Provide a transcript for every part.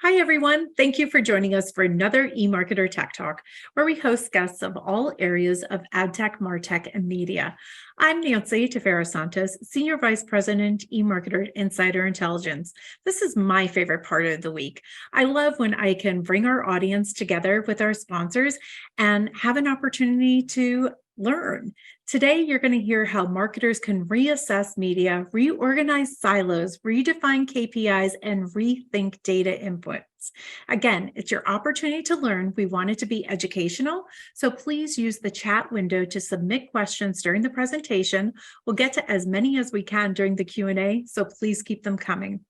Hi, everyone. Thank you for joining us for another eMarketer Tech Talk, where we host guests of all areas of ad tech, martech, and media. I'm Nancy Tefera-Santos, Senior Vice President, eMarketer Insider Intelligence. This is my favorite part of the week. I love when I can bring our audience together with our sponsors and have an opportunity to learn. Today, you're going to hear how marketers can reassess media, reorganize silos, redefine KPIs, and rethink data inputs. Again, it's your opportunity to learn. We want it to be educational, so please use the chat window to submit questions during the presentation. We'll get to as many as we can during the Q&A, so please keep them coming.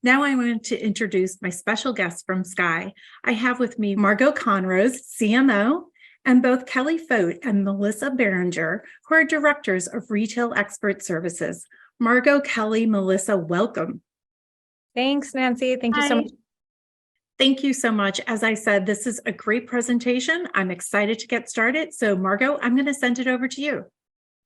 Now I want to introduce my special guests from Skai. I have with me Margot Conrose, CMO, and both Kelly Fote and Melissa Berenger, who are directors of Retail Expert Services. Margot, Kelly, Melissa, welcome. Thanks, Nancy. Thank you so much. Thank you so much. As I said, this is a great presentation. I'm excited to get started. So Margot, I'm going to send it over to you.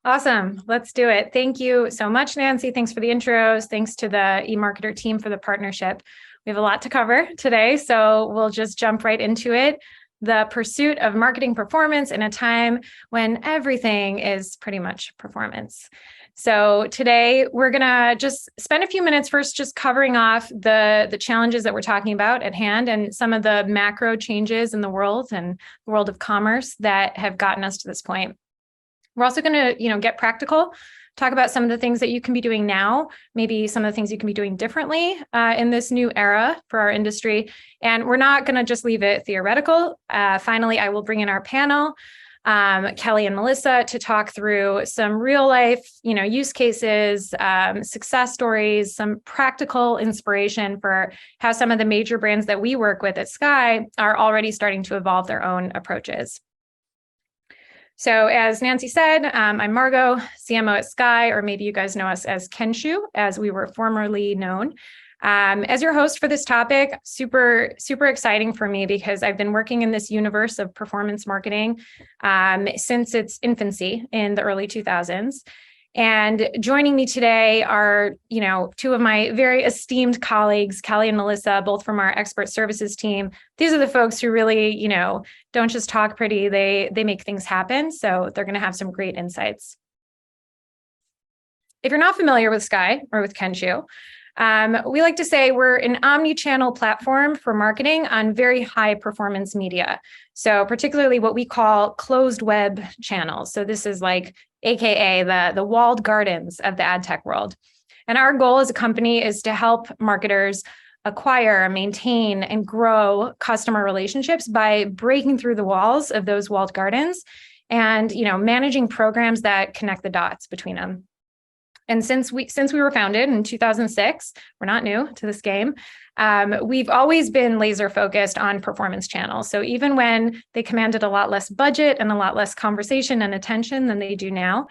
Awesome. Let's do it. Thank you so much, Nancy. Thanks for the intros. Thanks to the eMarketer team for the partnership. We have a lot to cover today, so we'll just jump right into it. The pursuit of marketing performance in a time when everything is pretty much performance. So today we're gonna just spend a few minutes first just covering off the challenges that we're talking about at hand and some of the macro changes in the world and the world of commerce that have gotten us to this point. We're also gonna, get practical, talk about some of the things that you can be doing now, maybe some of the things you can be doing differently in this new era for our industry. And we're not going to just leave it theoretical. Finally, I will bring in our panel, Kelly and Melissa, to talk through some real life, use cases, success stories, some practical inspiration for how some of the major brands that we work with at Skai are already starting to evolve their own approaches. So as Nancy said, I'm Margot, CMO at Skai, or maybe you guys know us as Kenshu, as we were formerly known. As your host for this topic, super, super exciting for me because I've been working in this universe of performance marketing since its infancy in the early 2000s. And joining me today are, two of my very esteemed colleagues, Kelly and Melissa, both from our expert services team. These are the folks who really, don't just talk pretty, they make things happen. So they're going to have some great insights. If you're not familiar with Skai or with Kenshu, we like to say we're an omni-channel platform for marketing on very high performance media. So particularly what we call closed web channels. So this is like AKA the walled gardens of the ad tech world. And our goal as a company is to help marketers acquire, maintain, and grow customer relationships by breaking through the walls of those walled gardens and, managing programs that connect the dots between them. And since we were founded in 2006, we're not new to this game. We've always been laser focused on performance channels. So even when they commanded a lot less budget and a lot less conversation and attention than they do now,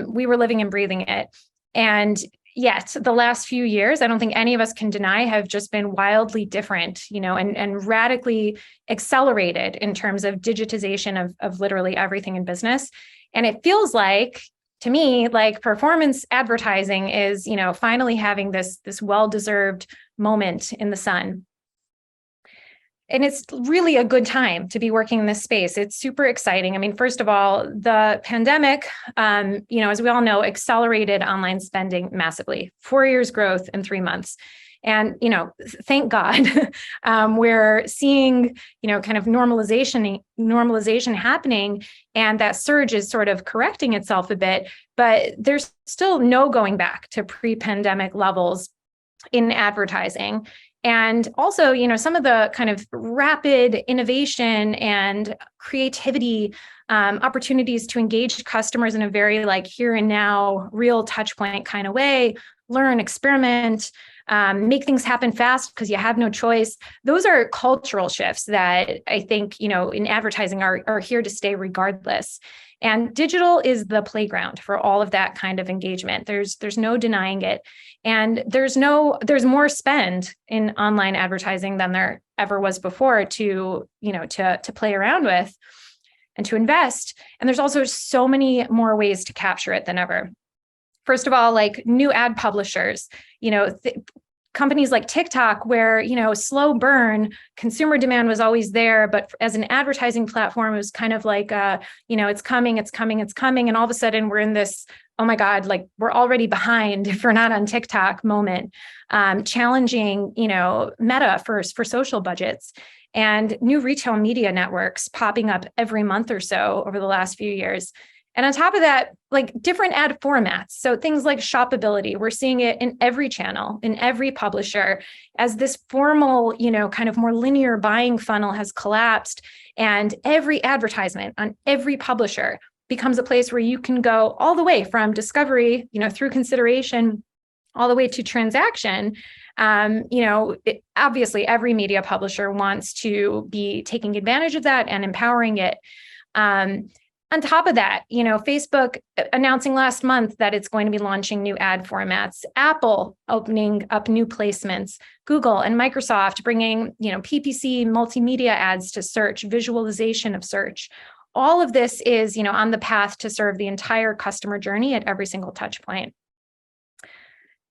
we were living and breathing it. And yet the last few years, I don't think any of us can deny, have just been wildly different, and radically accelerated in terms of digitization of literally everything in business. And it feels like, to me, like performance advertising is, finally having this well-deserved moment in the sun. And it's really a good time to be working in this space. It's super exciting. I mean, first of all, the pandemic, as we all know, accelerated online spending massively. 4 years growth in 3 months. And, thank God, we're seeing, kind of normalization happening, and that surge is sort of correcting itself a bit, but there's still no going back to pre-pandemic levels in advertising. And also, some of the kind of rapid innovation and creativity opportunities to engage customers in a very here and now, real touch point kind of way, learn, experiment, make things happen fast because you have no choice. Those are cultural shifts that I think, in advertising are here to stay regardless. And digital is the playground for all of that kind of engagement. There's no denying it. And there's more spend in online advertising than there ever was before to play around with and to invest. And there's also so many more ways to capture it than ever. First of all, new ad publishers, companies like TikTok, where, slow burn, consumer demand was always there, but as an advertising platform, it was kind of like, it's coming, it's coming, it's coming. And all of a sudden we're in this, oh my God, like we're already behind if we're not on TikTok moment, challenging, Meta for social budgets, and new retail media networks popping up every month or so over the last few years. And on top of that, like different ad formats. So things like shoppability, we're seeing it in every channel, in every publisher, as this formal, kind of more linear buying funnel has collapsed. And every advertisement on every publisher becomes a place where you can go all the way from discovery, through consideration, all the way to transaction. Obviously every media publisher wants to be taking advantage of that and empowering it. On top of that, Facebook announcing last month that it's going to be launching new ad formats, Apple opening up new placements, Google and Microsoft bringing, PPC multimedia ads to search, visualization of search. All of this is, on the path to serve the entire customer journey at every single touch point.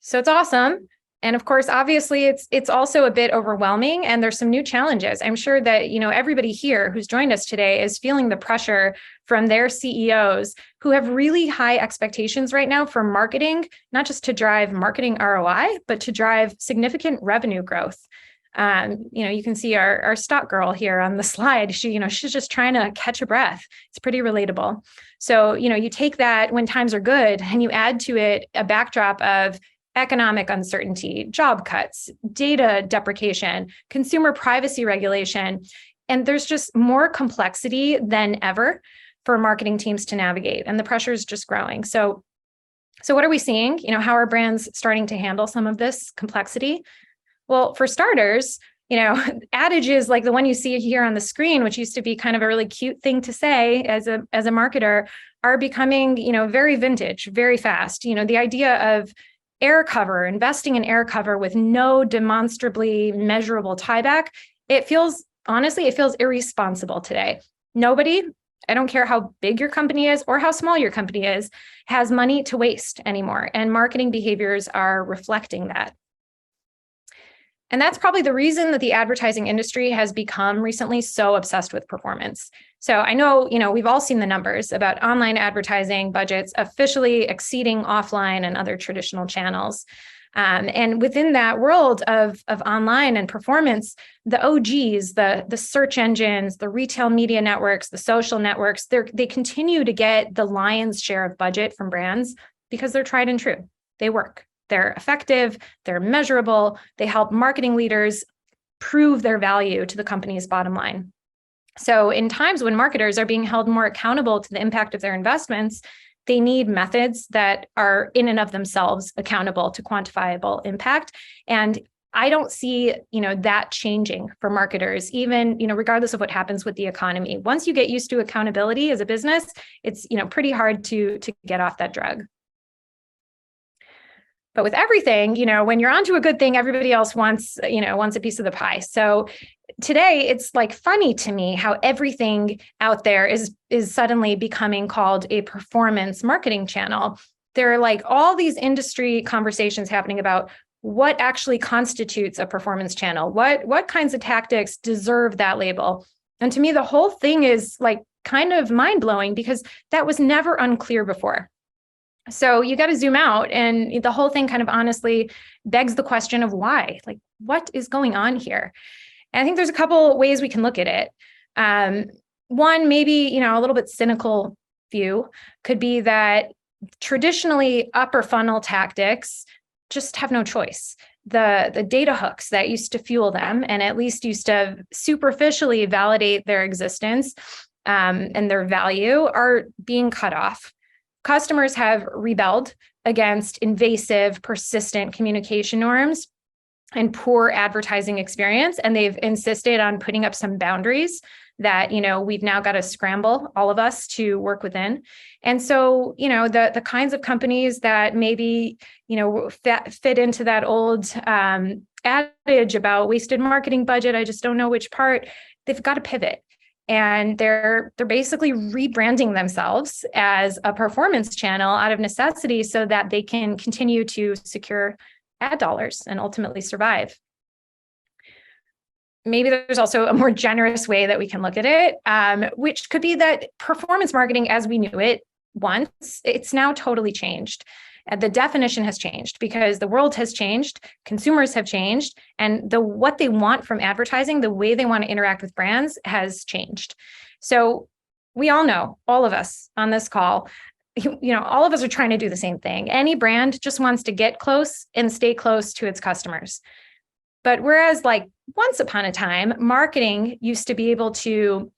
So it's awesome. And of course, obviously, it's also a bit overwhelming, and there's some new challenges. I'm sure that, everybody here who's joined us today is feeling the pressure from their CEOs who have really high expectations right now for marketing, not just to drive marketing ROI, but to drive significant revenue growth. You can see our stock girl here on the slide. She's just trying to catch a breath. It's pretty relatable. So, you take that when times are good and you add to it a backdrop of economic uncertainty, job cuts, data deprecation, consumer privacy regulation, and there's just more complexity than ever for marketing teams to navigate, and the pressure is just growing. So what are we seeing? How are brands starting to handle some of this complexity? Well, for starters, adages like the one you see here on the screen, which used to be kind of a really cute thing to say as a marketer, are becoming, very vintage, very fast. The idea of air cover, investing in air cover with no demonstrably measurable tieback, it feels irresponsible today. Nobody, I don't care how big your company is or how small your company is, has money to waste anymore. And marketing behaviors are reflecting that. And that's probably the reason that the advertising industry has become recently so obsessed with performance. So I know, we've all seen the numbers about online advertising budgets officially exceeding offline and other traditional channels. And within that world of online and performance, the OGs, the search engines, the retail media networks, the social networks, they continue to get the lion's share of budget from brands because they're tried and true. They work. They're effective, they're measurable, they help marketing leaders prove their value to the company's bottom line. So in times when marketers are being held more accountable to the impact of their investments, they need methods that are in and of themselves accountable to quantifiable impact. And I don't see, that changing for marketers, even, regardless of what happens with the economy. Once you get used to accountability as a business, it's, pretty hard to get off that drug. But with everything, when you're onto a good thing, everybody else wants a piece of the pie. So today, it's like funny to me how everything out there is suddenly becoming called a performance marketing channel. There are like all these industry conversations happening about what actually constitutes a performance channel, what kinds of tactics deserve that label. And to me, the whole thing is like kind of mind-blowing because that was never unclear before. So you got to zoom out, and the whole thing kind of honestly begs the question of why, like what is going on here? And I think there's a couple ways we can look at it. One, maybe, a little bit cynical view could be that traditionally upper funnel tactics just have no choice. The data hooks that used to fuel them and at least used to superficially validate their existence and their value are being cut off. Customers have rebelled against invasive, persistent communication norms and poor advertising experience, and they've insisted on putting up some boundaries that, we've now got to scramble, all of us, to work within. And so, the kinds of companies that maybe, fit into that old adage about wasted marketing budget, I just don't know which part, they've got to pivot. And they're basically rebranding themselves as a performance channel out of necessity so that they can continue to secure ad dollars and ultimately survive. Maybe there's also a more generous way that we can look at it, which could be that performance marketing as we knew it once, it's now totally changed. The definition has changed because the world has changed, consumers have changed, and what they want from advertising, the way they want to interact with brands has changed. So we all know, all of us on this call, all of us are trying to do the same thing. Any brand just wants to get close and stay close to its customers. But whereas like once upon a time, marketing used to be able to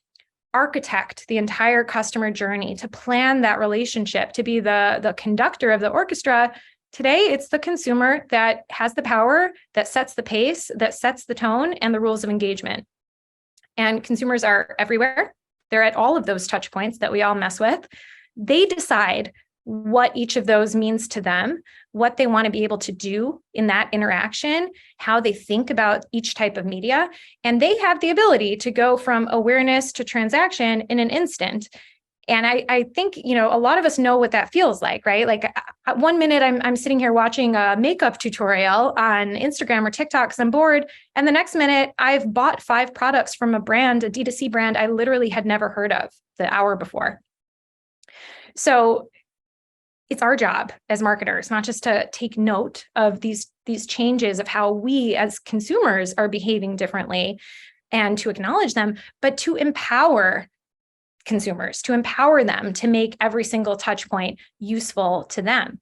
architect the entire customer journey, to plan that relationship, to be the conductor of the orchestra, today it's the consumer that has the power, that sets the pace, that sets the tone and the rules of engagement. And consumers are everywhere. They're at all of those touch points that we all mess with. They decide what each of those means to them, what they want to be able to do in that interaction, how they think about each type of media. And they have the ability to go from awareness to transaction in an instant. And I think, a lot of us know what that feels like, right? Like one minute I'm sitting here watching a makeup tutorial on Instagram or TikTok because I'm bored. And the next minute I've bought 5 products from a brand, a D2C brand I literally had never heard of the hour before. So it's our job as marketers, not just to take note of these changes of how we as consumers are behaving differently and to acknowledge them, but to empower consumers, to empower them to make every single touch point useful to them.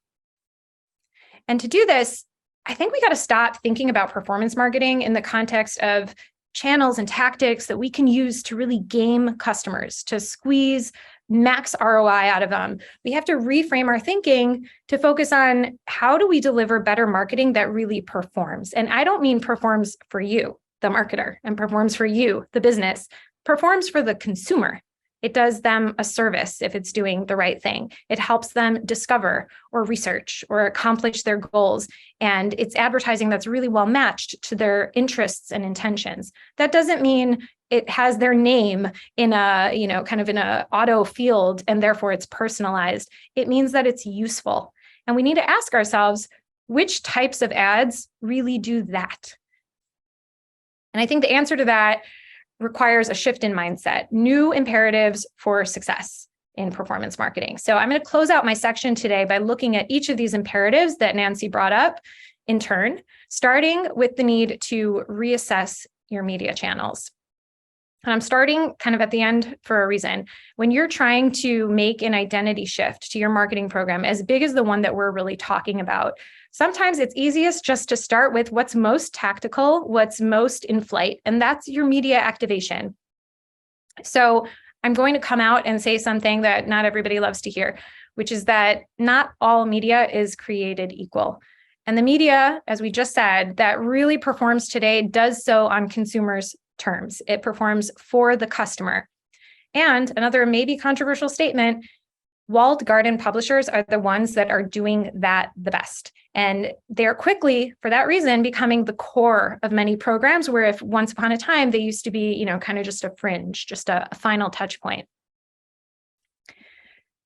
And to do this, I think we got to stop thinking about performance marketing in the context of channels and tactics that we can use to really game customers, to squeeze max ROI out of them. We have to reframe our thinking to focus on how do we deliver better marketing that really performs. And I don't mean performs for you, the marketer, and performs for you, the business, performs for the consumer. It does them a service if it's doing the right thing. It helps them discover or research or accomplish their goals. And it's advertising that's really well matched to their interests and intentions. That doesn't mean it has their name in kind of in a auto field and therefore it's personalized. It means that it's useful. And we need to ask ourselves, which types of ads really do that? And I think the answer to that requires a shift in mindset, new imperatives for success in performance marketing. So I'm going to close out my section today by looking at each of these imperatives that Nancy brought up in turn, starting with the need to reassess your media channels. And I'm starting kind of at the end for a reason. When you're trying to make an identity shift to your marketing program, as big as the one that we're really talking about, sometimes it's easiest just to start with what's most tactical, what's most in flight, and that's your media activation. So I'm going to come out and say something that not everybody loves to hear, which is that not all media is created equal. And the media, as we just said, that really performs today does so on consumers' terms. It performs for the customer. And another maybe controversial statement, walled garden publishers are the ones that are doing that the best. And they're quickly, for that reason, becoming the core of many programs, where if once upon a time, they used to be, kind of just a fringe, just a final touch point.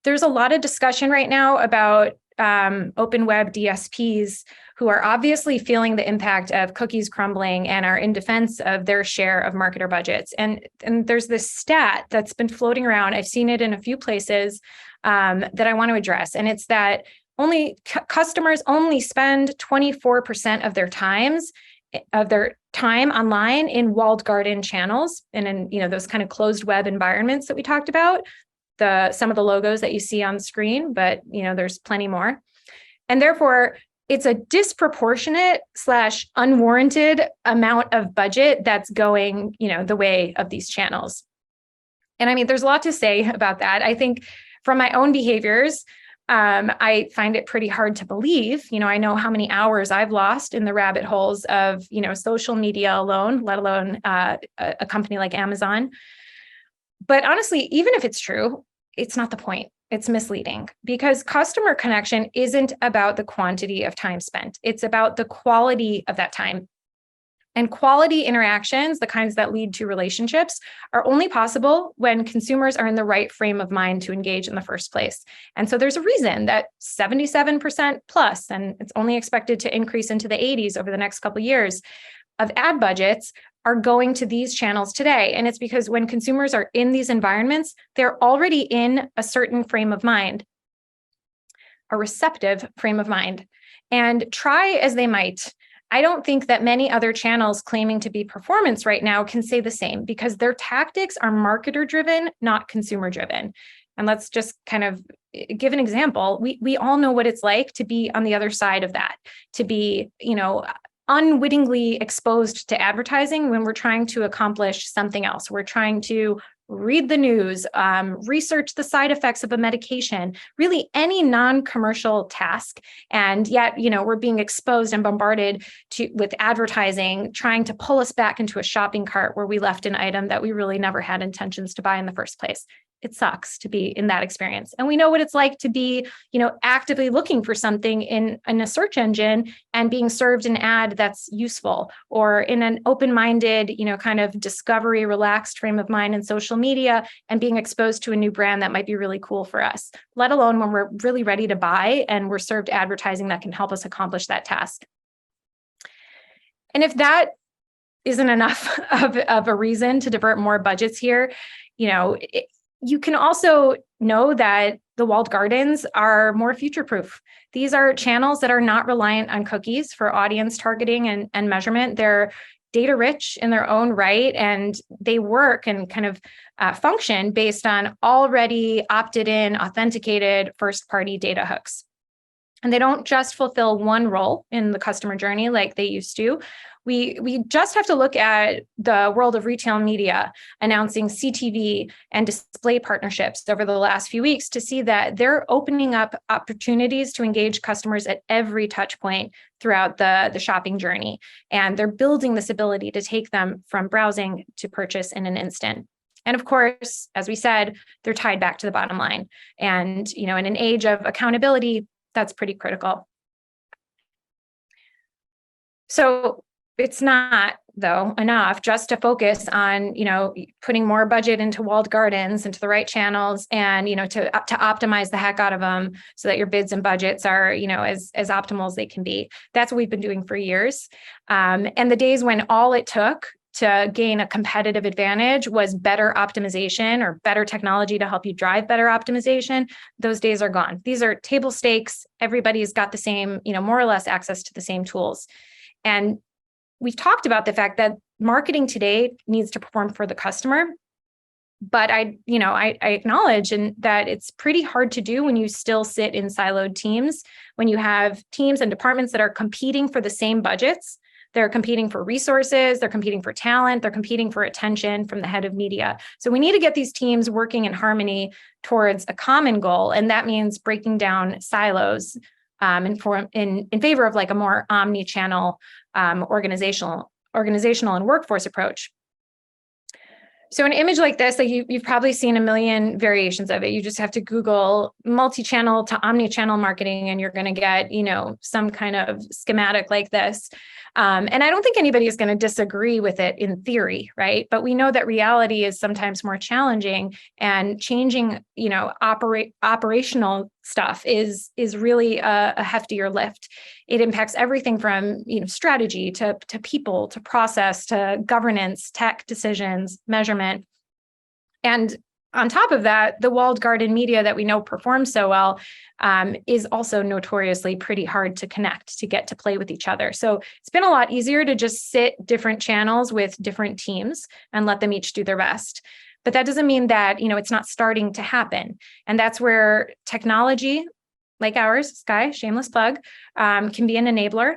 There's a lot of discussion right now about open web DSPs who are obviously feeling the impact of cookies crumbling and are in defense of their share of marketer budgets. And there's this stat that's been floating around. I've seen it in a few places that I want to address. And it's that customers only spend 24% of their time online in walled garden channels and in those kind of closed web environments that we talked about. Some of the logos that you see on the screen, but there's plenty more. And therefore, it's a disproportionate / unwarranted amount of budget that's going, the way of these channels. And I mean, there's a lot to say about that. I think from my own behaviors, I find it pretty hard to believe. I know how many hours I've lost in the rabbit holes of, social media alone, let alone a company like Amazon. But honestly, even if it's true, it's not the point. It's misleading because customer connection isn't about the quantity of time spent. It's about the quality of that time. And quality interactions, the kinds that lead to relationships, are only possible when consumers are in the right frame of mind to engage in the first place. And so there's a reason that 77% plus, and it's only expected to increase into the 80s over the next couple of years, of ad budgets are going to these channels today. And it's because when consumers are in these environments, they're already in a certain frame of mind, a receptive frame of mind. And try as they might, I don't think that many other channels claiming to be performance right now can say the same, because their tactics are marketer driven, not consumer driven. And let's just kind of give an example. We all know what it's like to be on the other side of that, to be, unwittingly exposed to advertising when we're trying to accomplish something else. We're trying to read the news, research the side effects of a medication, really any non-commercial task. And yet, we're being exposed and bombarded with advertising, trying to pull us back into a shopping cart where we left an item that we really never had intentions to buy in the first place. It sucks to be in that experience. And we know what it's like to be, actively looking for something in a search engine and being served an ad that's useful, or in an open-minded, kind of discovery, relaxed frame of mind in social media and being exposed to a new brand that might be really cool for us, let alone when we're really ready to buy and we're served advertising that can help us accomplish that task. And if that isn't enough of a reason to divert more budgets here, you can also know that the walled gardens are more future-proof. These are channels that are not reliant on cookies for audience targeting and measurement. They're data-rich in their own right, and they work and kind of function based on already opted-in, authenticated first-party data hooks. And they don't just fulfill one role in the customer journey like they used to. We just have to look at the world of retail media announcing CTV and display partnerships over the last few weeks to see that they're opening up opportunities to engage customers at every touch point throughout the shopping journey. And they're building this ability to take them from browsing to purchase in an instant. And of course, as we said, they're tied back to the bottom line. And, in an age of accountability, that's pretty critical. So it's not, though, enough just to focus on, putting more budget into walled gardens, into the right channels, and, to optimize the heck out of them so that your bids and budgets are, as optimal as they can be. That's what we've been doing for years. And the days when all it took to gain a competitive advantage was better optimization or better technology to help you drive better optimization, those days are gone. These are table stakes. Everybody's got the same, more or less access to the same tools. And we've talked about the fact that marketing today needs to perform for the customer, but I acknowledge that it's pretty hard to do when you still sit in siloed teams, when you have teams and departments that are competing for the same budgets. They're competing for resources, they're competing for talent, they're competing for attention from the head of media. So we need to get these teams working in harmony towards a common goal, and that means breaking down silos in favor of like a more omni-channel organizational and workforce approach. So an image like this, you've probably seen a million variations of it. You just have to Google multi-channel to omni-channel marketing, and you're going to get, some kind of schematic like this. And I don't think anybody is going to disagree with it in theory, right? But we know that reality is sometimes more challenging, and changing, operational stuff is really a heftier lift. It impacts everything from, strategy to people, to process, to governance, tech decisions, measurement. And on top of that, the walled garden media that we know performs so well is also notoriously pretty hard to connect, to get to play with each other. So it's been a lot easier to just sit different channels with different teams and let them each do their best. But that doesn't mean that, it's not starting to happen. And that's where technology like ours, Skai, shameless plug, can be an enabler.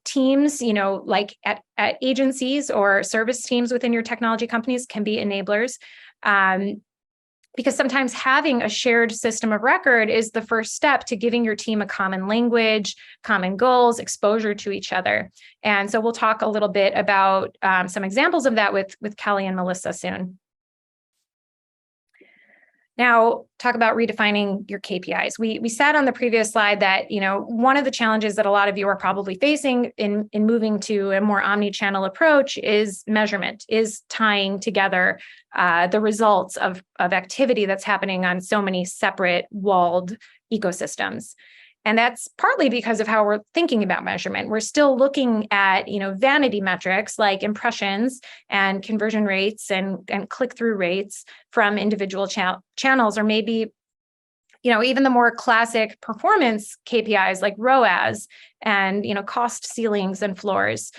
Teams, like at agencies or service teams within your technology companies can be enablers. Because sometimes having a shared system of record is the first step to giving your team a common language, common goals, exposure to each other. And so we'll talk a little bit about some examples of that with Kelly and Melissa soon. Now, talk about redefining your KPIs. We said on the previous slide that, one of the challenges that a lot of you are probably facing in moving to a more omni-channel approach is measurement, is tying together the results of activity that's happening on so many separate walled ecosystems. And that's partly because of how we're thinking about measurement. We're still looking at, vanity metrics like impressions and conversion rates and click-through rates from individual channels, or maybe, even the more classic performance KPIs like ROAS and, cost ceilings and floors.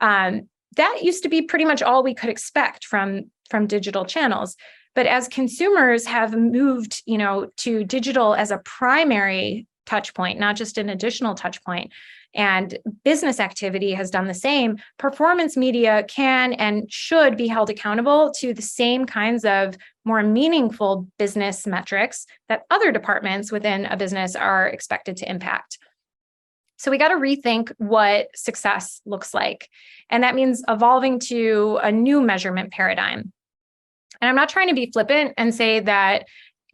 That used to be pretty much all we could expect from digital channels. But as consumers have moved, to digital as a primary touch point, not just an additional touch point, and business activity has done the same, performance media can and should be held accountable to the same kinds of more meaningful business metrics that other departments within a business are expected to impact. So we got to rethink what success looks like. And that means evolving to a new measurement paradigm. And I'm not trying to be flippant and say that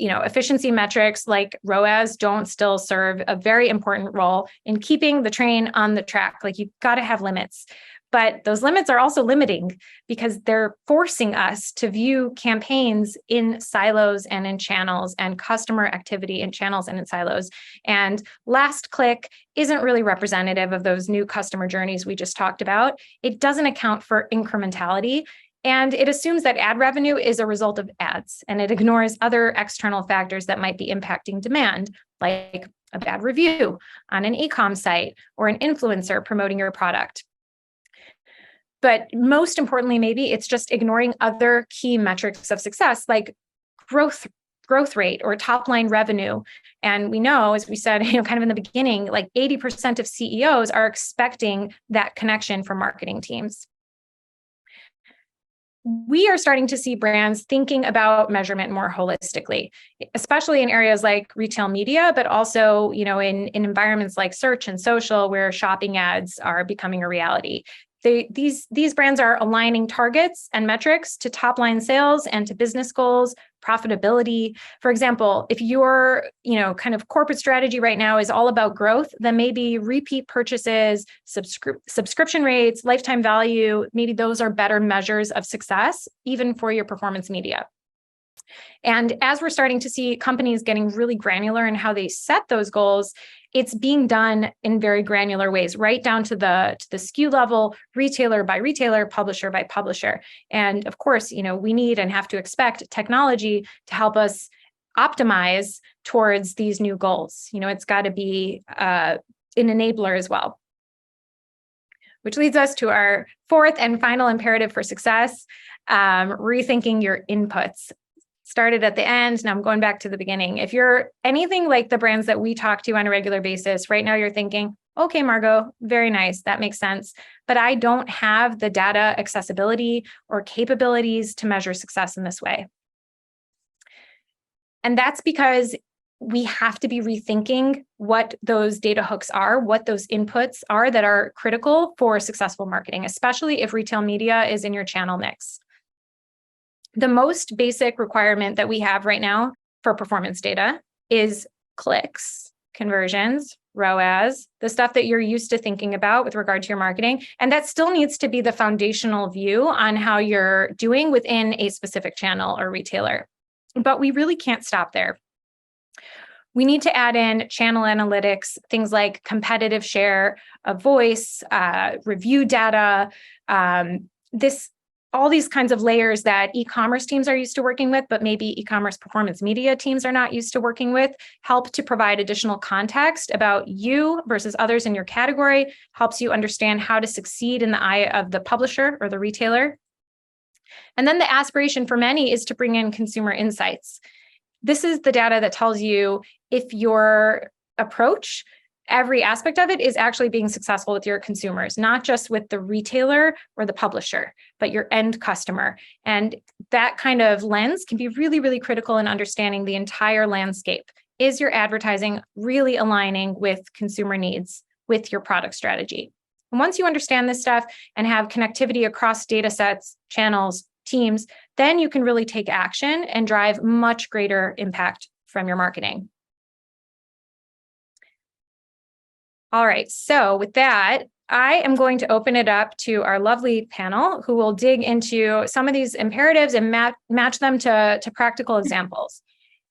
efficiency metrics like ROAS don't still serve a very important role in keeping the train on the track. Like, you've got to have limits. But those limits are also limiting because they're forcing us to view campaigns in silos and in channels, and customer activity in channels and in silos. And last click isn't really representative of those new customer journeys we just talked about. It doesn't account for incrementality. And it assumes that ad revenue is a result of ads, and it ignores other external factors that might be impacting demand, like a bad review on an e-com site or an influencer promoting your product. But most importantly, maybe it's just ignoring other key metrics of success, like growth rate or top line revenue. And we know, as we said, kind of in the beginning, like 80% of CEOs are expecting that connection from marketing teams. We are starting to see brands thinking about measurement more holistically, especially in areas like retail media, but also, in environments like search and social, where shopping ads are becoming a reality. These brands are aligning targets and metrics to top line sales and to business goals, profitability. For example, if your kind of corporate strategy right now is all about growth, then maybe repeat purchases, subscription rates, lifetime value, maybe those are better measures of success, even for your performance media. And as we're starting to see companies getting really granular in how they set those goals, it's being done in very granular ways, right down to the SKU level, retailer by retailer, publisher by publisher. And of course, we need and have to expect technology to help us optimize towards these new goals. It's got to be an enabler as well. Which leads us to our fourth and final imperative for success, rethinking your inputs. Started at the end, now I'm going back to the beginning. If you're anything like the brands that we talk to on a regular basis, right now you're thinking, okay, Margot, very nice, that makes sense, but I don't have the data accessibility or capabilities to measure success in this way. And that's because we have to be rethinking what those data hooks are, what those inputs are that are critical for successful marketing, especially if retail media is in your channel mix. The most basic requirement that we have right now for performance data is clicks, conversions, ROAS, the stuff that you're used to thinking about with regard to your marketing. And that still needs to be the foundational view on how you're doing within a specific channel or retailer. But we really can't stop there. We need to add in channel analytics, things like competitive share of voice, review data, all these kinds of layers that e-commerce teams are used to working with, but maybe e-commerce performance media teams are not used to working with, help to provide additional context about you versus others in your category, helps you understand how to succeed in the eye of the publisher or the retailer. And then the aspiration for many is to bring in consumer insights. This is the data that tells you if your approach, every aspect of it, is actually being successful with your consumers, not just with the retailer or the publisher, but your end customer. And that kind of lens can be really, really critical in understanding the entire landscape. Is your advertising really aligning with consumer needs with your product strategy? And once you understand this stuff and have connectivity across data sets, channels, teams, then you can really take action and drive much greater impact from your marketing. All right, so with that, I am going to open it up to our lovely panel who will dig into some of these imperatives and match them to practical examples.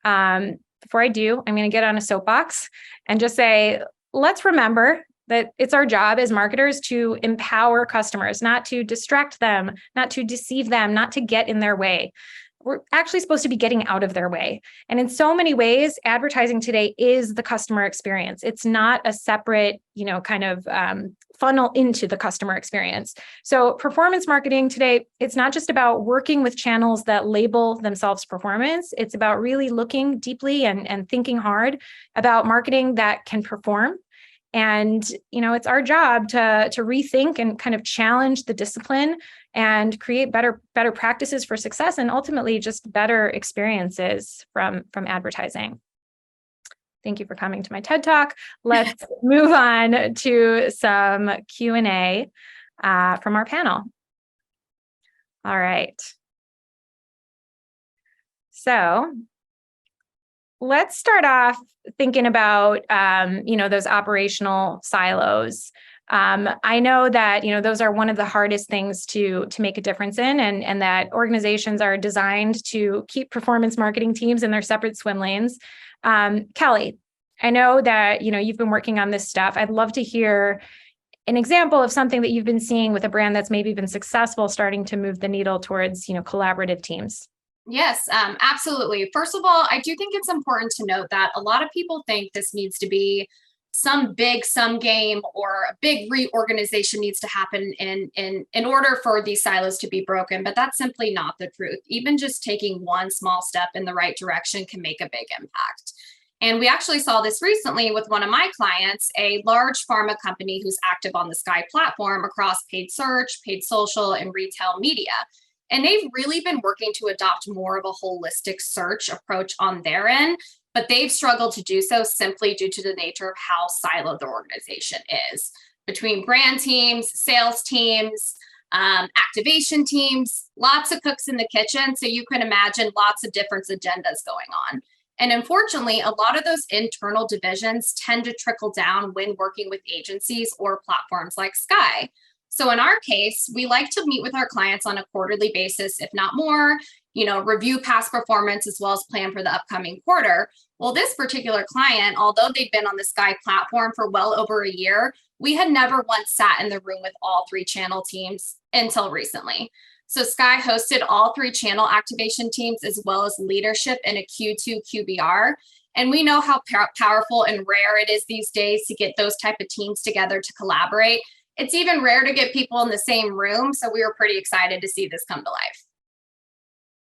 Before I do, I'm going to get on a soapbox and just say, let's remember that it's our job as marketers to empower customers, not to distract them, not to deceive them, not to get in their way. We're actually supposed to be getting out of their way. And in so many ways, advertising today is the customer experience. It's not a separate, kind of funnel into the customer experience. So performance marketing today, it's not just about working with channels that label themselves performance. It's about really looking deeply and thinking hard about marketing that can perform. And, it's our job to rethink and kind of challenge the discipline and create better practices for success and ultimately just better experiences from advertising. Thank you for coming to my TED Talk. Let's move on to some Q&A from our panel. All right. So let's start off thinking about, those operational silos. I know that, those are one of the hardest things to make a difference in, and that organizations are designed to keep performance marketing teams in their separate swim lanes. Kelly, I know that, you've been working on this stuff. I'd love to hear an example of something that you've been seeing with a brand that's maybe been successful starting to move the needle towards, collaborative teams. Yes, absolutely. First of all, I do think it's important to note that a lot of people think this needs to be some big sum game or a big reorganization needs to happen in order for these silos to be broken, but that's simply not the truth. Even just taking one small step in the right direction can make a big impact. And we actually saw this recently with one of my clients, a large pharma company who's active on the Skai platform across paid search, paid social, and retail media. And they've really been working to adopt more of a holistic search approach on their end, but they've struggled to do so simply due to the nature of how siloed the organization is. Between brand teams, sales teams, activation teams, lots of cooks in the kitchen. So you can imagine lots of different agendas going on. And unfortunately, a lot of those internal divisions tend to trickle down when working with agencies or platforms like Skai. So in our case, we like to meet with our clients on a quarterly basis, if not more, review past performance as well as plan for the upcoming quarter. Well, this particular client, although they've been on the Skai platform for well over a year, we had never once sat in the room with all three channel teams until recently. So Skai hosted all three channel activation teams as well as leadership in a Q2 QBR. And we know how powerful and rare it is these days to get those type of teams together to collaborate. It's even rare to get people in the same room. So we were pretty excited to see this come to life.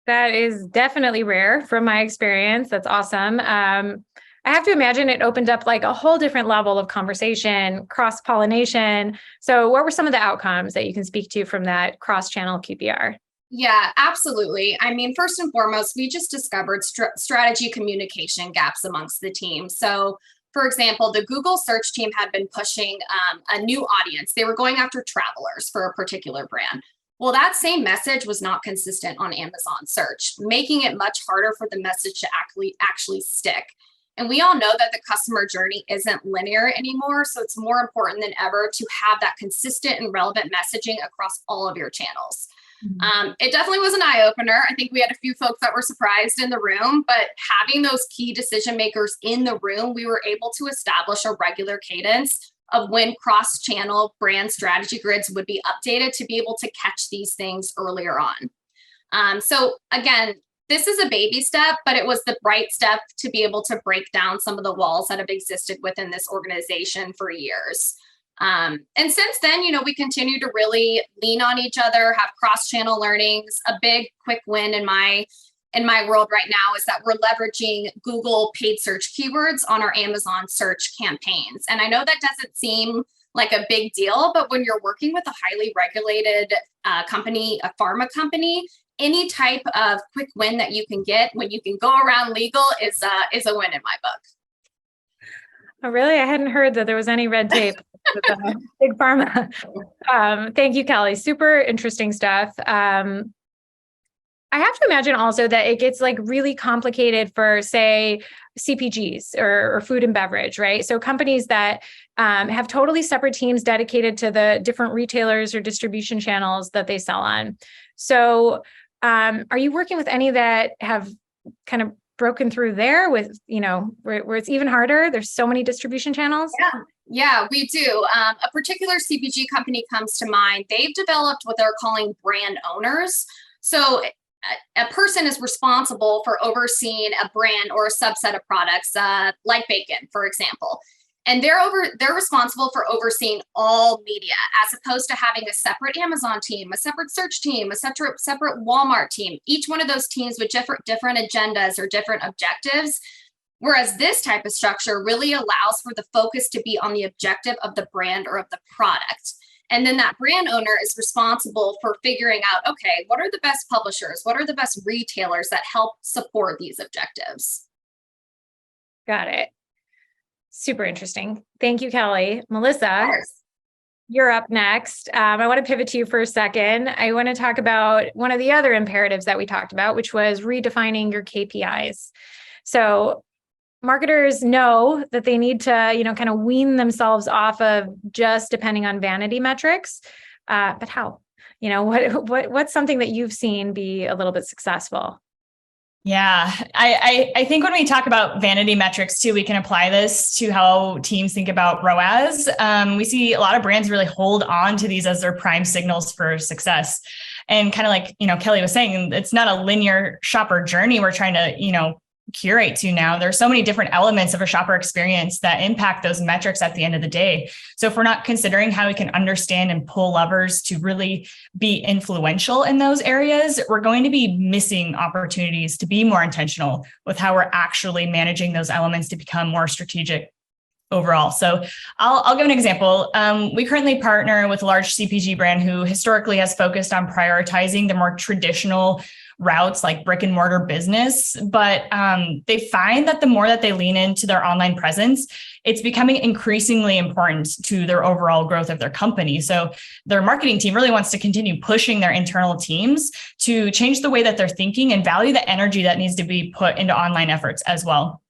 That is definitely rare from my experience. That's awesome. I have to imagine it opened up like a whole different level of conversation, cross-pollination. So what were some of the outcomes that you can speak to from that cross-channel QPR? Yeah, absolutely. I mean, first and foremost, we just discovered strategy communication gaps amongst the team. So for example, the Google search team had been pushing a new audience. They were going after travelers for a particular brand. Well, that same message was not consistent on Amazon search, making it much harder for the message to actually stick. And we all know that the customer journey isn't linear anymore. So it's more important than ever to have that consistent and relevant messaging across all of your channels. It definitely was an eye-opener. I think we had a few folks that were surprised in the room, but having those key decision makers in the room, we were able to establish a regular cadence of when cross-channel brand strategy grids would be updated to be able to catch these things earlier on. So again, this is a baby step, but it was the right step to be able to break down some of the walls that have existed within this organization for years. And since then, we continue to really lean on each other, have cross-channel learnings. A big quick win in my world right now is that we're leveraging Google paid search keywords on our Amazon search campaigns. And I know that doesn't seem like a big deal, but when you're working with a highly regulated company, a pharma company, any type of quick win that you can get when you can go around legal is a win in my book. Oh, really? I hadn't heard that there was any red tape with big pharma. Thank you, Kelly. Super interesting stuff. I have to imagine also that it gets like really complicated for, say, CPGs or food and beverage, right? So companies that have totally separate teams dedicated to the different retailers or distribution channels that they sell on. So are you working with any that have kind of broken through there with, where it's even harder? There's so many distribution channels. Yeah, we do. A particular CPG company comes to mind. They've developed what they're calling brand owners. So a person is responsible for overseeing a brand or a subset of products, like bacon, for example. And they're responsible for overseeing all media, as opposed to having a separate Amazon team, a separate search team, a separate Walmart team, each one of those teams with different agendas or different objectives. Whereas this type of structure really allows for the focus to be on the objective of the brand or of the product. And then that brand owner is responsible for figuring out, okay, what are the best publishers? What are the best retailers that help support these objectives? Got it. Super interesting. Thank you, Kelly. Melissa, you're up next. I want to pivot to you for a second. I want to talk about one of the other imperatives that we talked about, which was redefining your KPIs. So marketers know that they need to, kind of wean themselves off of just depending on vanity metrics. But how? What's something that you've seen be a little bit successful? Yeah, I think when we talk about vanity metrics too, we can apply this to how teams think about ROAS. We see a lot of brands really hold on to these as their prime signals for success. And kind of like, Kelly was saying, it's not a linear shopper journey we're trying to, curate to now. There's so many different elements of a shopper experience that impact those metrics at the end of the day. So if we're not considering how we can understand and pull levers to really be influential in those areas, we're going to be missing opportunities to be more intentional with how we're actually managing those elements to become more strategic overall. So I'll give an example. We currently partner with a large CPG brand who historically has focused on prioritizing the more traditional routes like brick and mortar business. But they find that the more that they lean into their online presence, it's becoming increasingly important to their overall growth of their company. So their marketing team really wants to continue pushing their internal teams to change the way that they're thinking and value the energy that needs to be put into online efforts as well.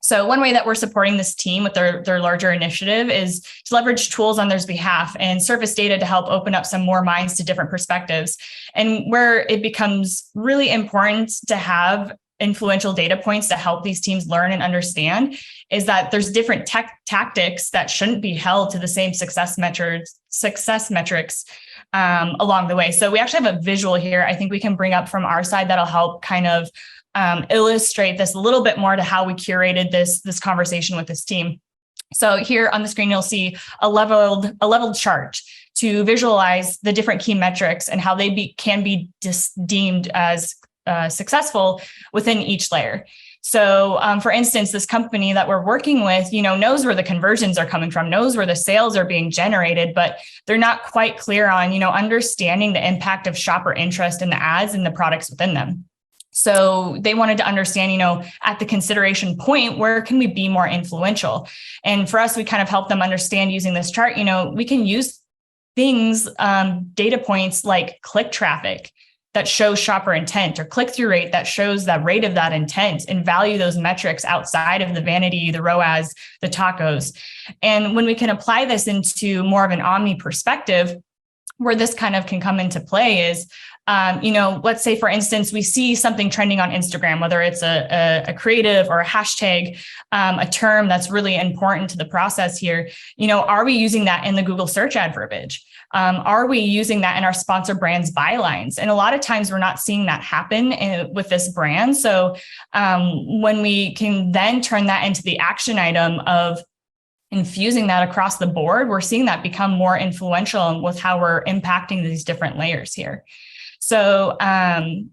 So one way that we're supporting this team with their larger initiative is to leverage tools on their behalf and surface data to help open up some more minds to different perspectives. And where it becomes really important to have influential data points to help these teams learn and understand is that there's different tactics that shouldn't be held to the same success metrics along the way. So we actually have a visual here I think we can bring up from our side that'll help kind of illustrate this a little bit more to how we curated this conversation with this team. So here on the screen, you'll see a leveled chart to visualize the different key metrics and how they can be deemed as successful within each layer. So for instance, this company that we're working with, knows where the conversions are coming from, knows where the sales are being generated, but they're not quite clear on, understanding the impact of shopper interest in the ads and the products within them. So they wanted to understand, at the consideration point, where can we be more influential? And for us, we kind of help them understand using this chart, we can use things, data points like click traffic that shows shopper intent or click-through rate that shows the rate of that intent and value those metrics outside of the vanity, the ROAS, the tacos. And when we can apply this into more of an omni perspective, where this kind of can come into play is, let's say, for instance, we see something trending on Instagram, whether it's a creative or a hashtag, a term that's really important to the process here. Are we using that in the Google search ad verbiage? Are we using that in our sponsor brands bylines? And a lot of times we're not seeing that happen with this brand. So when we can then turn that into the action item of infusing that across the board, we're seeing that become more influential with how we're impacting these different layers here. So, I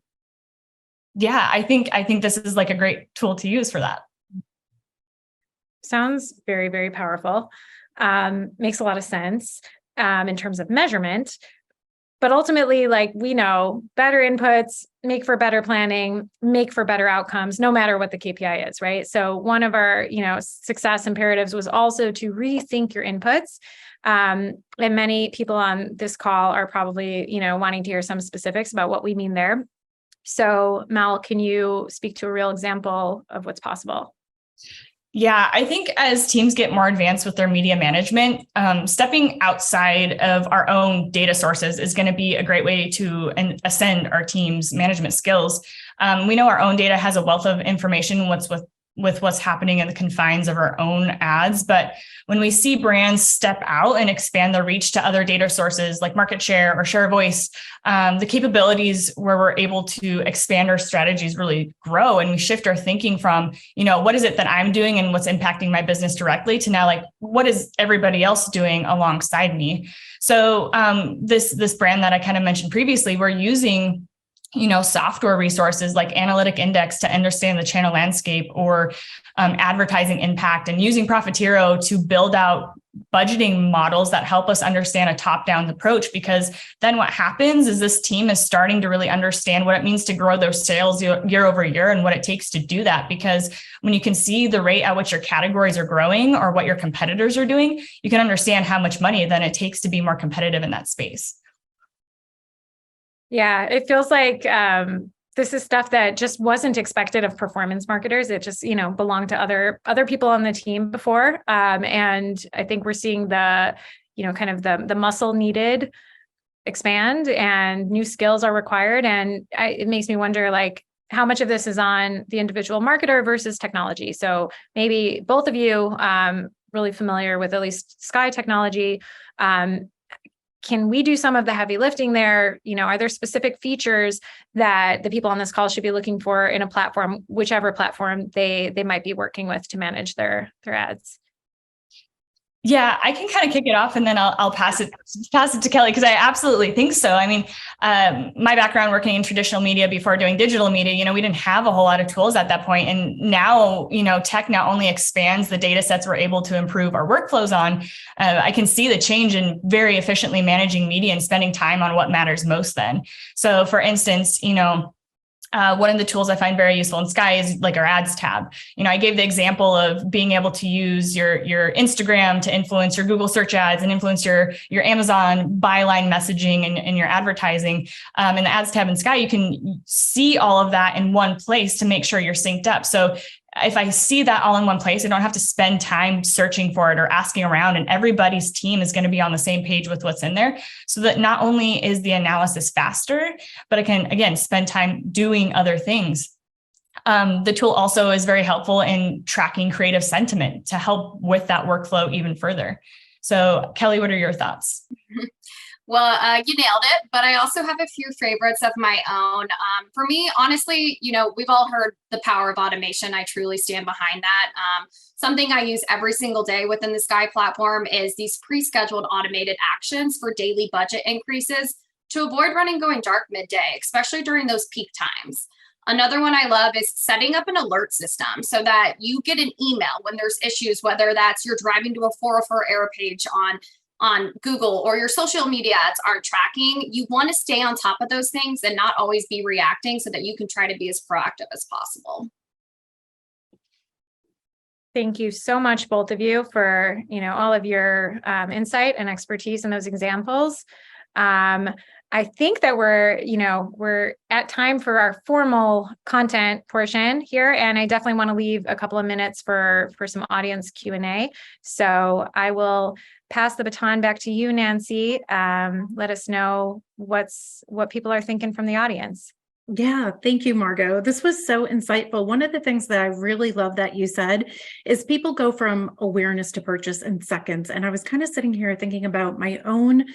think this is like a great tool to use for that. Sounds very, very powerful. Makes a lot of sense in terms of measurement. But ultimately, like we know, better inputs make for better planning, make for better outcomes, no matter what the KPI is, right? So one of our, success imperatives was also to rethink your inputs. And many people on this call are probably, wanting to hear some specifics about what we mean there. So Mal, can you speak to a real example of what's possible? Yeah, I think as teams get more advanced with their media management, stepping outside of our own data sources is going to be a great way to ascend our team's management skills. We know our own data has a wealth of information, with what's happening in the confines of our own ads. But when we see brands step out and expand their reach to other data sources like market share or share of voice, the capabilities where we're able to expand our strategies really grow. And we shift our thinking from, what is it that I'm doing and what's impacting my business directly to now, like, what is everybody else doing alongside me? So this brand that I kind of mentioned previously, we're using software resources like Analytic Index to understand the channel landscape or advertising impact, and using Profitero to build out budgeting models that help us understand a top-down approach. Because then what happens is this team is starting to really understand what it means to grow their sales year over year and what it takes to do that. Because when you can see the rate at which your categories are growing or what your competitors are doing, you can understand how much money then it takes to be more competitive in that space. Yeah, it feels like this is stuff that just wasn't expected of performance marketers. It just, belonged to other people on the team before. And I think we're seeing the muscle needed expand and new skills are required. And it makes me wonder, like, how much of this is on the individual marketer versus technology. So maybe both of you really familiar with at least Skai technology. Can we do some of the heavy lifting there? Are there specific features that the people on this call should be looking for in a platform, whichever platform they might be working with to manage their ads? Yeah, I can kind of kick it off and then I'll pass it to Kelly, because I absolutely think so. I mean, my background working in traditional media before doing digital media, we didn't have a whole lot of tools at that point. And now, tech not only expands the data sets we're able to improve our workflows on, I can see the change in very efficiently managing media and spending time on what matters most then. So for instance, one of the tools I find very useful in Skai is like our ads tab. I gave the example of being able to use your Instagram to influence your Google search ads and influence your Amazon byline messaging and your advertising. In the ads tab in Skai, you can see all of that in one place to make sure you're synced up. So if I see that all in one place, I don't have to spend time searching for it or asking around, and everybody's team is going to be on the same page with what's in there, so that not only is the analysis faster, but I can, again, spend time doing other things. The tool also is very helpful in tracking creative sentiment to help with that workflow even further. So Kelly, what are your thoughts? Well, you nailed it, but I also have a few favorites of my own. For me, honestly, we've all heard the power of automation. I truly stand behind that. Something I use every single day within the Skai platform is these pre-scheduled automated actions for daily budget increases to avoid running going dark midday, especially during those peak times. Another one I love is setting up an alert system so that you get an email when there's issues, whether that's you're driving to a 404 error page on Google or your social media ads aren't tracking. You want to stay on top of those things and not always be reacting, so that you can try to be as proactive as possible. Thank you so much, both of you, for all of your insight and expertise in those examples. I think that we're at time for our formal content portion here, and I definitely want to leave a couple of minutes for some audience Q&A. So I will pass the baton back to you, Nancy. Let us know what people are thinking from the audience. Yeah, thank you, Margot. This was so insightful. One of the things that I really love that you said is people go from awareness to purchase in seconds. And I was kind of sitting here thinking about my own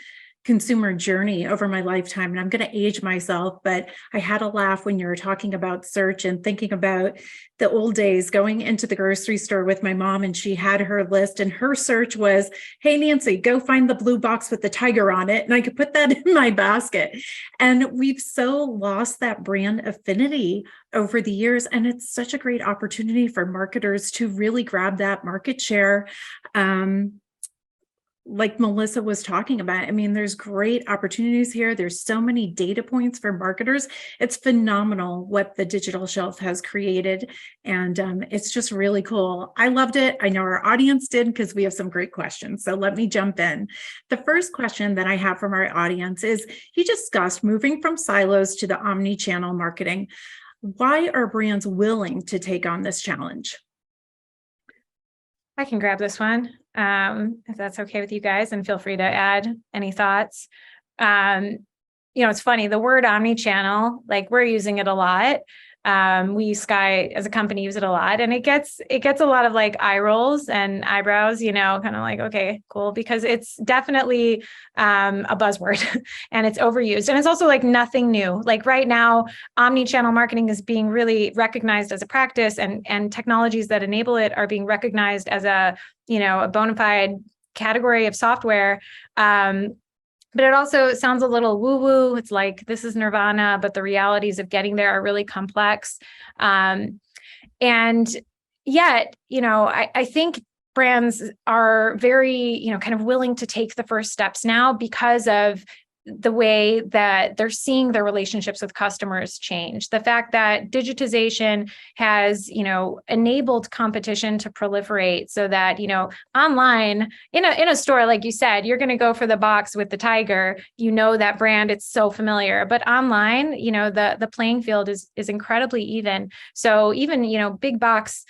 consumer journey over my lifetime, and I'm going to age myself, but I had a laugh when you were talking about search and thinking about the old days going into the grocery store with my mom, and she had her list and her search was, "Hey, Nancy, go find the blue box with the tiger on it." And I could put that in my basket. And we've so lost that brand affinity over the years. And it's such a great opportunity for marketers to really grab that market share. like Melissa was talking about, I mean, there's great opportunities here. There's so many data points for marketers. It's phenomenal what the digital shelf has created. And it's just really cool. I loved it. I know our audience did because we have some great questions. So let me jump in. The first question that I have from our audience is, you discussed moving from silos to the omni-channel marketing. Why are brands willing to take on this challenge? I can grab this one, if that's okay with you guys, and feel free to add any thoughts. It's funny, the word omni-channel, like we're using it a lot. We use Skai as a company, use it a lot, and it gets a lot of like eye rolls and eyebrows, kind of like, okay, cool, because it's definitely a buzzword and it's overused. And it's also like nothing new. Like right now, omni-channel marketing is being really recognized as a practice, and technologies that enable it are being recognized as a bona fide category of software. But it also sounds a little woo-woo. It's like, this is nirvana, but the realities of getting there are really complex. And yet, I think brands are very, kind of willing to take the first steps now because of the way that they're seeing their relationships with customers change. The fact that digitization has, enabled competition to proliferate so that, online in a store, like you said, you're going to go for the box with the tiger, that brand, it's so familiar. But online, the playing field is incredibly even. So even, big box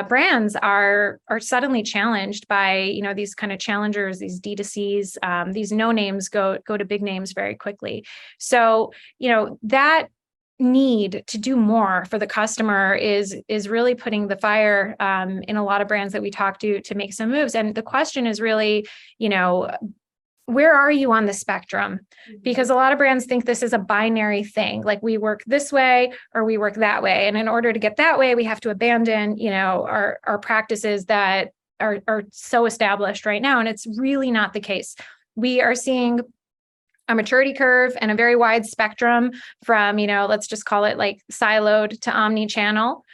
brands are suddenly challenged by these kind of challengers, these D2Cs, these no names go to big names very quickly. So that need to do more for the customer is really putting the fire in a lot of brands that we talk to make some moves. And the question is really, where are you on the spectrum? Because a lot of brands think this is a binary thing, like we work this way or we work that way. And in order to get that way, we have to abandon, our practices that are so established right now. And it's really not the case. We are seeing a maturity curve and a very wide spectrum from, let's just call it like siloed to omni-channel.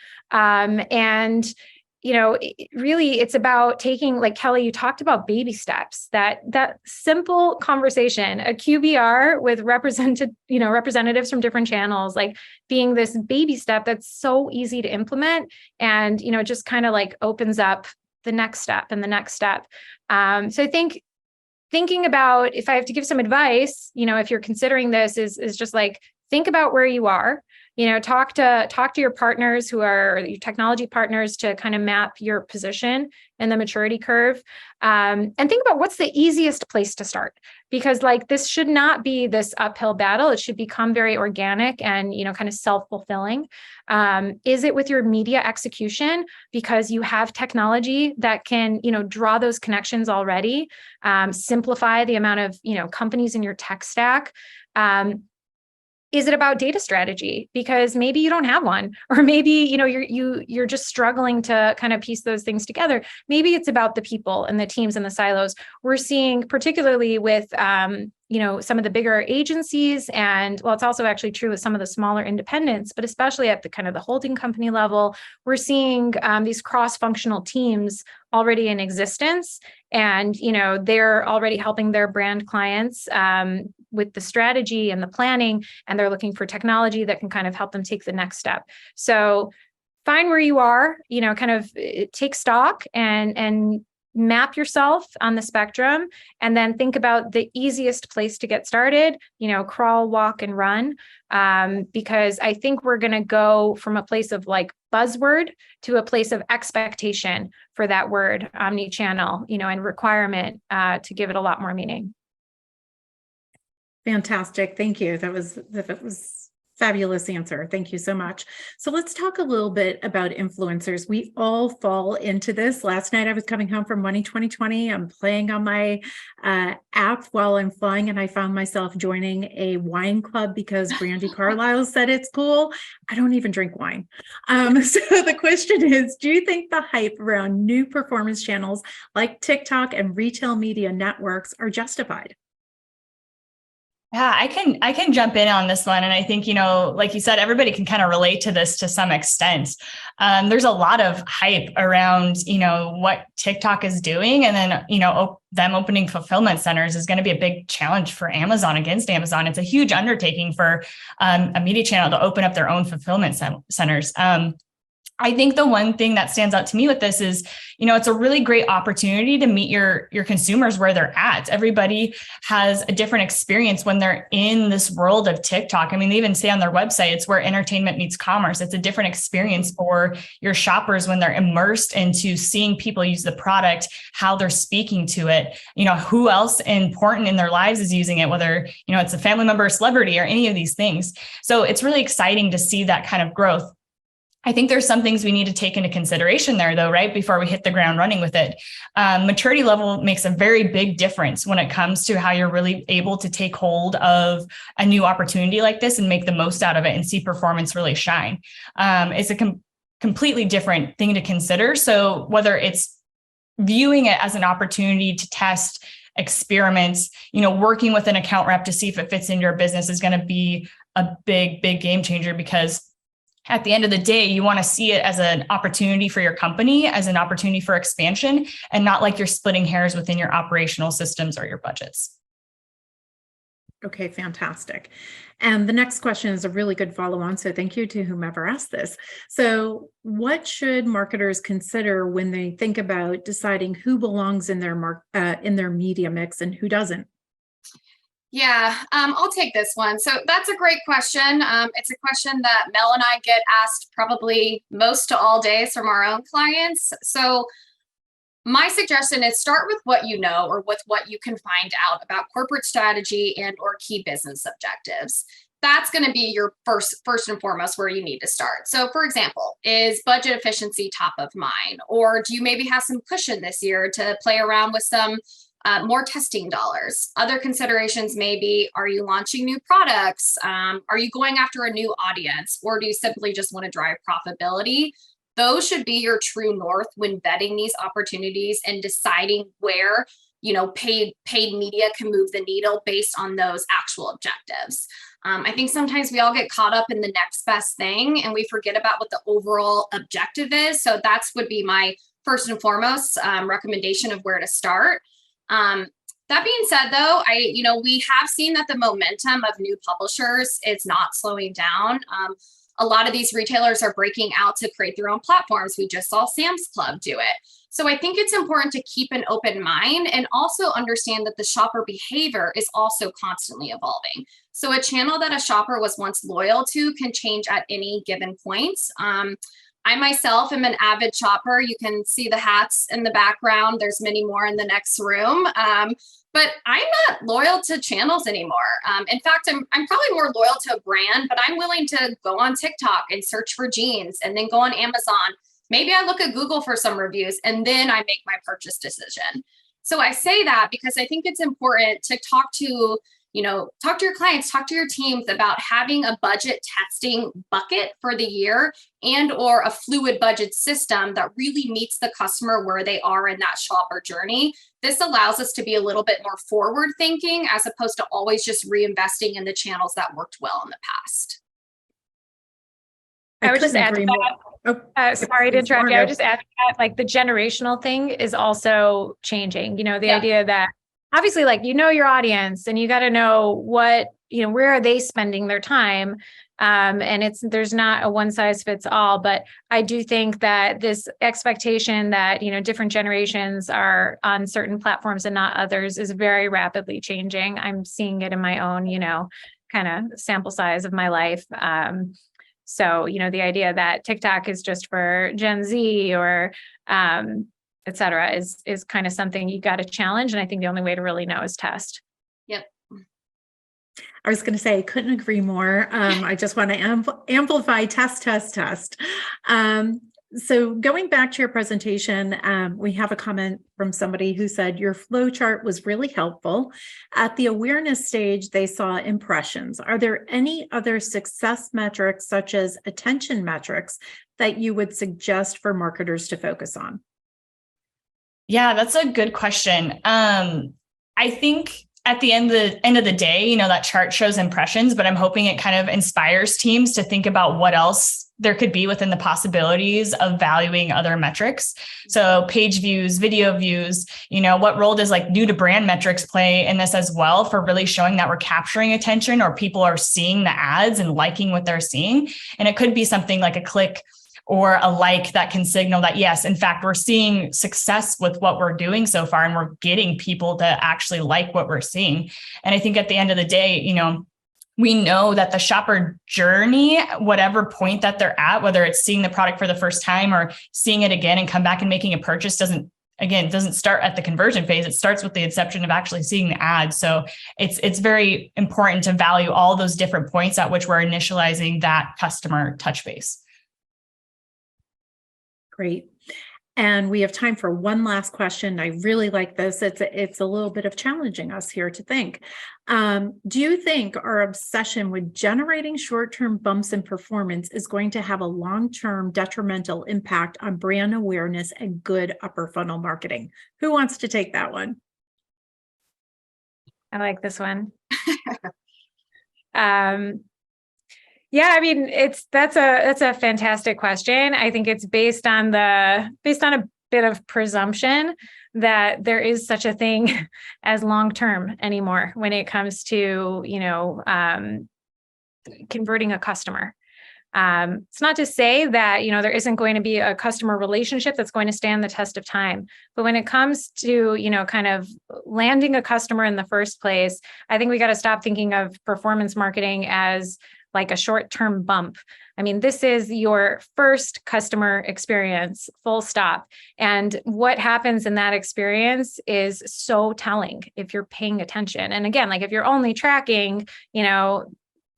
Really it's about taking, like Kelly, you talked about baby steps, that simple conversation, a QBR with representatives from different channels, like being this baby step that's so easy to implement and, just kind of like opens up the next step and the next step. So I think thinking about, if I have to give some advice, if you're considering this, is just like, think about where you are. Talk to your partners who are your technology partners to kind of map your position in the maturity curve, and think about what's the easiest place to start. Because like this should not be this uphill battle. It should become very organic and kind of self-fulfilling. Is it with your media execution because you have technology that can draw those connections already, simplify the amount of companies in your tech stack? Is it about data strategy? Because maybe you don't have one, or maybe, you're just struggling to kind of piece those things together. Maybe it's about the people and the teams and the silos. We're seeing, particularly with, some of the bigger agencies, and well, it's also actually true with some of the smaller independents, but especially at the kind of the holding company level, we're seeing these cross-functional teams already in existence, and they're already helping their brand clients with the strategy and the planning, and they're looking for technology that can kind of help them take the next step. So find where you are, kind of take stock and map yourself on the spectrum, and then think about the easiest place to get started, crawl, walk, and run. Because I think we're going to go from a place of like buzzword to a place of expectation for that word omni-channel, and requirement to give it a lot more meaning. Fantastic. Thank you. That was fabulous answer. Thank you so much. So let's talk a little bit about influencers. We all fall into this. Last night I was coming home from Money 2020. I'm playing on my app while I'm flying, and I found myself joining a wine club because Brandy Carlisle said it's cool. I don't even drink wine. So the question is, do you think the hype around new performance channels like TikTok and retail media networks are justified? Yeah, I can jump in on this one. And I think, like you said, everybody can kind of relate to this to some extent. There's a lot of hype around, what TikTok is doing. And then, them opening fulfillment centers is going to be a big challenge for Amazon against Amazon. It's a huge undertaking for a media channel to open up their own fulfillment centers. I think the one thing that stands out to me with this is, it's a really great opportunity to meet your consumers where they're at. Everybody has a different experience when they're in this world of TikTok. I mean, they even say on their website, it's where entertainment meets commerce. It's a different experience for your shoppers when they're immersed into seeing people use the product, how they're speaking to it, who else important in their lives is using it, whether, it's a family member, or celebrity, or any of these things. So it's really exciting to see that kind of growth. I think there's some things we need to take into consideration there, though, right, before we hit the ground running with it. Maturity level makes a very big difference when it comes to how you're really able to take hold of a new opportunity like this and make the most out of it and see performance really shine. It's a completely different thing to consider. So whether it's viewing it as an opportunity to test, experiments, working with an account rep to see if it fits in your business is going to be a big, big game changer, because at the end of the day, you want to see it as an opportunity for your company, as an opportunity for expansion, and not like you're splitting hairs within your operational systems or your budgets. Okay, fantastic. And the next question is a really good follow-on. So thank you to whomever asked this. So what should marketers consider when they think about deciding who belongs in their media mix and who doesn't? Yeah, I'll take this one. So that's a great question. It's a question that Mel and I get asked probably most to all days from our own clients. So my suggestion is start with what you know, or with what you can find out about corporate strategy and or key business objectives. That's going to be your first and foremost where you need to start. So for example, is budget efficiency top of mind? Or do you maybe have some cushion this year to play around with some more testing dollars? Other considerations may be, are you launching new products? Are you going after a new audience? Or do you simply just want to drive profitability? Those should be your true north when vetting these opportunities and deciding where paid media can move the needle based on those actual objectives. I think sometimes we all get caught up in the next best thing and we forget about what the overall objective is. So that's would be my first and foremost recommendation of where to start. That being said, though, we have seen that the momentum of new publishers is not slowing down. A lot of these retailers are breaking out to create their own platforms. We just saw Sam's Club do it. So I think it's important to keep an open mind and also understand that the shopper behavior is also constantly evolving. So a channel that a shopper was once loyal to can change at any given point. I myself am an avid shopper. You can see the hats in the background. There's many more in the next room. But I'm not loyal to channels anymore. In fact, I'm probably more loyal to a brand, but I'm willing to go on TikTok and search for jeans and then go on Amazon. Maybe I look at Google for some reviews and then I make my purchase decision. So I say that because I think it's important to talk to your clients, talk to your teams about having a budget testing bucket for the year and or a fluid budget system that really meets the customer where they are in that shopper journey. This allows us to be a little bit more forward thinking as opposed to always just reinvesting in the channels that worked well in the past. I would just add to that. Sorry to interrupt you. I would just add to that, like the generational thing is also changing. The idea that obviously, your audience and you got to know what, where are they spending their time? And there's not a one size fits all, but I do think that this expectation that, different generations are on certain platforms and not others is very rapidly changing. I'm seeing it in my own, kind of sample size of my life. So, the idea that TikTok is just for Gen Z or, et cetera, is kind of something you got to challenge. And I think the only way to really know is test. Yep. I was going to say, I couldn't agree more. I just want to amplify test. So going back to your presentation, we have a comment from somebody who said your flow chart was really helpful. At the awareness stage, they saw impressions. Are there any other success metrics, such as attention metrics, that you would suggest for marketers to focus on? Yeah, that's a good question. I think at the end of the day, that chart shows impressions, but I'm hoping it kind of inspires teams to think about what else there could be within the possibilities of valuing other metrics. So page views, video views, what role does like new to brand metrics play in this as well for really showing that we're capturing attention or people are seeing the ads and liking what they're seeing. And it could be something like a click or a like that can signal that, yes, in fact, we're seeing success with what we're doing so far and we're getting people to actually like what we're seeing. And I think at the end of the day, we know that the shopper journey, whatever point that they're at, whether it's seeing the product for the first time or seeing it again and come back and making a purchase, doesn't start at the conversion phase. It starts with the inception of actually seeing the ad. So it's very important to value all those different points at which we're initializing that customer touch base. Great. And we have time for one last question. I really like this. It's a little bit of challenging us here to think. Do you think our obsession with generating short-term bumps in performance is going to have a long-term detrimental impact on brand awareness and good upper funnel marketing? Who wants to take that one? I like this one. Yeah, I mean, that's a fantastic question. I think it's based on a bit of presumption that there is such a thing as long-term anymore when it comes to, converting a customer. It's not to say that, there isn't going to be a customer relationship that's going to stand the test of time. But when it comes to, kind of landing a customer in the first place, I think we got to stop thinking of performance marketing as like a short-term bump. I mean, this is your first customer experience, full stop. And what happens in that experience is so telling if you're paying attention. And again, like if you're only tracking,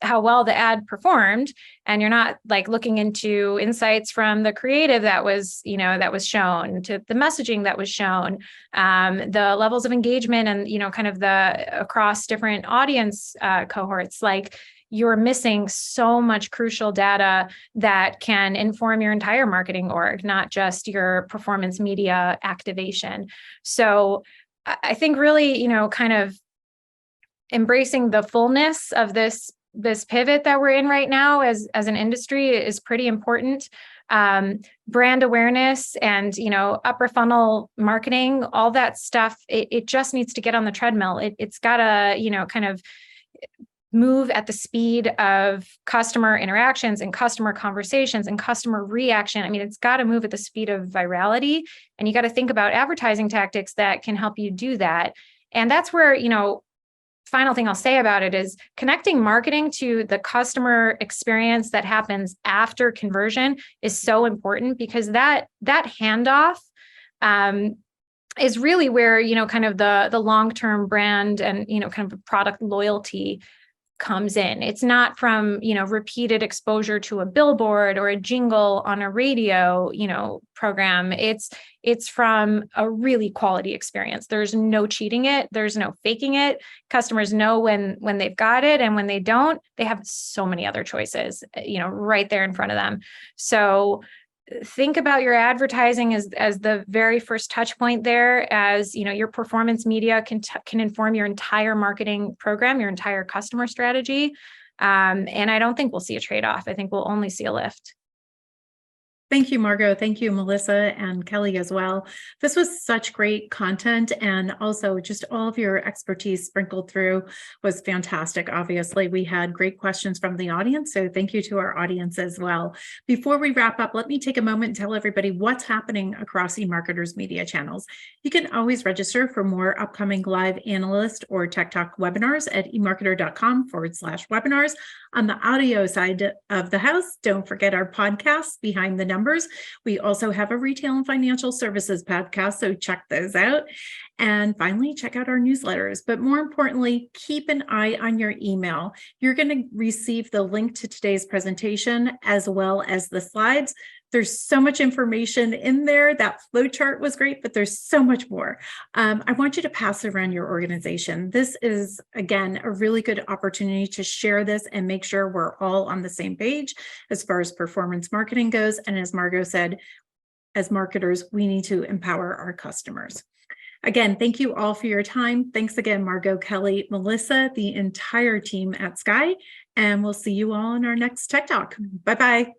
how well the ad performed, and you're not like looking into insights from the creative that was shown, to the messaging that was shown, the levels of engagement and, kind of the across different audience cohorts, like you're missing so much crucial data that can inform your entire marketing org, not just your performance media activation. So I think really, kind of embracing the fullness of this pivot that we're in right now as an industry is pretty important. Brand awareness and, upper funnel marketing, all that stuff, it just needs to get on the treadmill. It's got to, kind of move at the speed of customer interactions and customer conversations and customer reaction. I mean, it's got to move at the speed of virality, and you got to think about advertising tactics that can help you do that. And that's where, final thing I'll say about it is connecting marketing to the customer experience that happens after conversion is so important, because that handoff is really where, kind of the long-term brand and, kind of product loyalty comes in. It's not from, repeated exposure to a billboard or a jingle on a radio, program. It's from a really quality experience. There's no cheating it. There's no faking it. Customers know when they've got it, and when they don't, they have so many other choices, right there in front of them. So think about your advertising as the very first touch point there, as your performance media can inform your entire marketing program, your entire customer strategy. And I don't think we'll see a trade-off. I think we'll only see a lift. Thank you, Margot. Thank you, Melissa and Kelly as well. This was such great content, and also just all of your expertise sprinkled through was fantastic. Obviously, we had great questions from the audience, so thank you to our audience as well. Before we wrap up, let me take a moment and tell everybody what's happening across eMarketer's media channels. You can always register for more upcoming live analyst or Tech Talk webinars at emarketer.com/webinars. On the audio side of the house, don't forget our podcasts, Behind the Numbers. We also have a retail and financial services podcast, so check those out. And finally, check out our newsletters. But more importantly, keep an eye on your email. You're going to receive the link to today's presentation as well as the slides. There's so much information in there. That flow chart was great, but there's so much more. I want you to pass it around your organization. This is, again, a really good opportunity to share this and make sure we're all on the same page as far as performance marketing goes. And as Margot said, as marketers, we need to empower our customers. Again, thank you all for your time. Thanks again, Margot, Kelly, Melissa, the entire team at Skai, and we'll see you all in our next Tech Talk. Bye-bye.